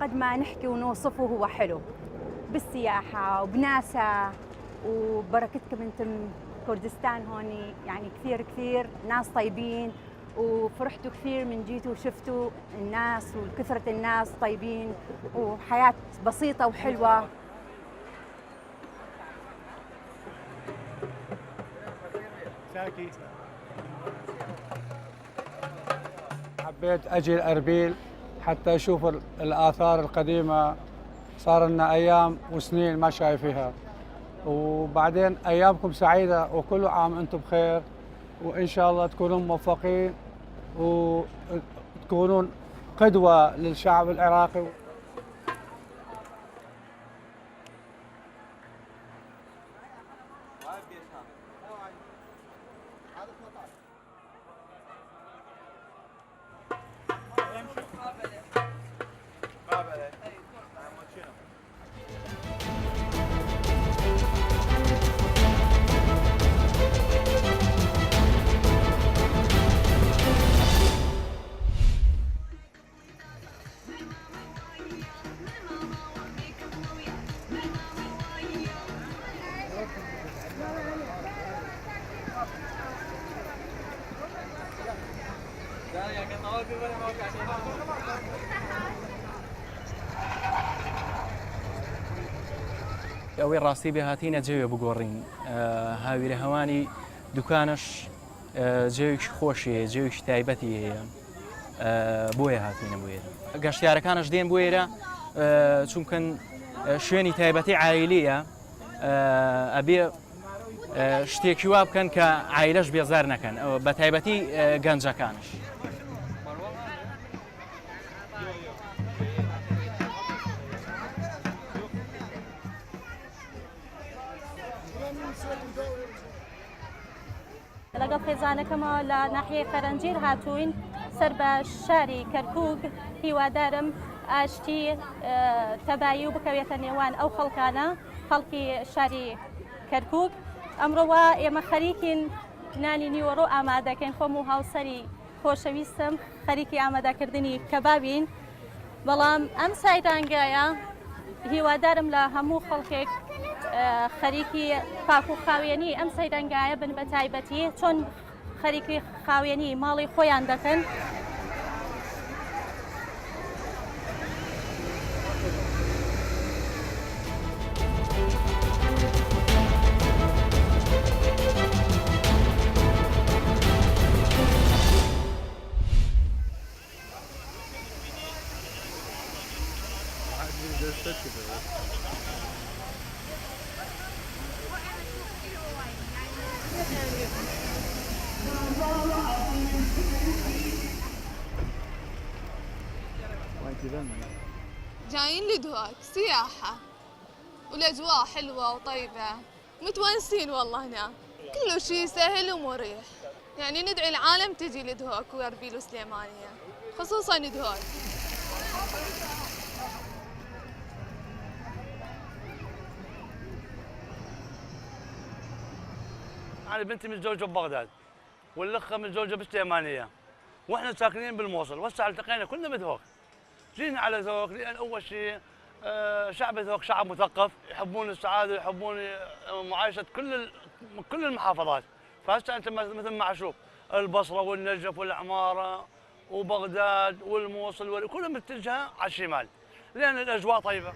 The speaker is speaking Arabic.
قد ما نحكي ونوصفه هو حلو بالسياحة وبناسها، وبركتكم انتم كردستان هون يعني كثير كثير ناس طيبين، وفرحتوا كثير من جيتوا وشفتوا الناس وكثرة الناس طيبين وحياة بسيطة وحلوة. حبيت أجي الأربيل حتى أشوف الآثار القديمة، صار لنا أيام وسنين ما شايفيها. وبعدين أيامكم سعيدة وكل عام أنتم بخير، وإن شاء الله تكونون موفقين وتكونون قدوة للشعب العراقي. ئەوەی ڕاستی بێ هاتینە جێوێ بگۆڕین هاویرە هەوانی دوکانش جێوێکی خۆشیە، جێوێکی تایبەتی هەیە، بۆیە هاتینە بۆ ئێرە. گەشتیارەکانش دێن بۆ ئێرە چونکن شوێنی تایبەتی عایلیە، ئەبێ شتێکی وا بکەن کە عایلەش بێزار نەکەن، بە تایبەتی گەنجەکانش. لەگەڵ خێزانەکەمەوە لە ناحیەی فەرەنجیر هاتووین سەر بە شاری کەرکووک. هیوادارم ئاشتی تەبایی و بکەوێتە نێوان ئەو خەڵکانە، خەڵکی شاری کەرکووک. ئەمڕۆوە ئێمە خەریکین نانی نیوەڕۆ ئامادەکەین. خۆم و هاوسەری خۆشەویستم خەریکی ئامادەکردنی کەبابین، بەڵام ئەم سایرانگایە هیوادارم لە هەموو خەڵکێک خەریکی پاک و خاوێنی ئەم سەیرەنگایە بن بە تایبەتی، چۆن خەریکی خاوێنی ماڵی خۆیان دەکەن. جايين لدهوك سياحة والأجواء حلوة وطيبة، متونسين والله هنا، كله شيء سهل ومريح. يعني ندعي العالم تجي لدهوك وأربيل وسليمانية، خصوصا دهوك. أنا بنتي متزوجة ببغداد والأخ متزوجة بالسليمانية، وإحنا ساكنين بالموصل، وهسه التقينا كلنا بدهوك. جينا على ذوق لأن أول شيء شعب ذوق شعب مثقف، يحبون السعادة ويحبون معايشة كل المحافظات. فهسه أنت مثل ما أشوف البصرة والنجف والعمارة وبغداد والموصل كلها متجهة على الشمال لأن الأجواء طيبة.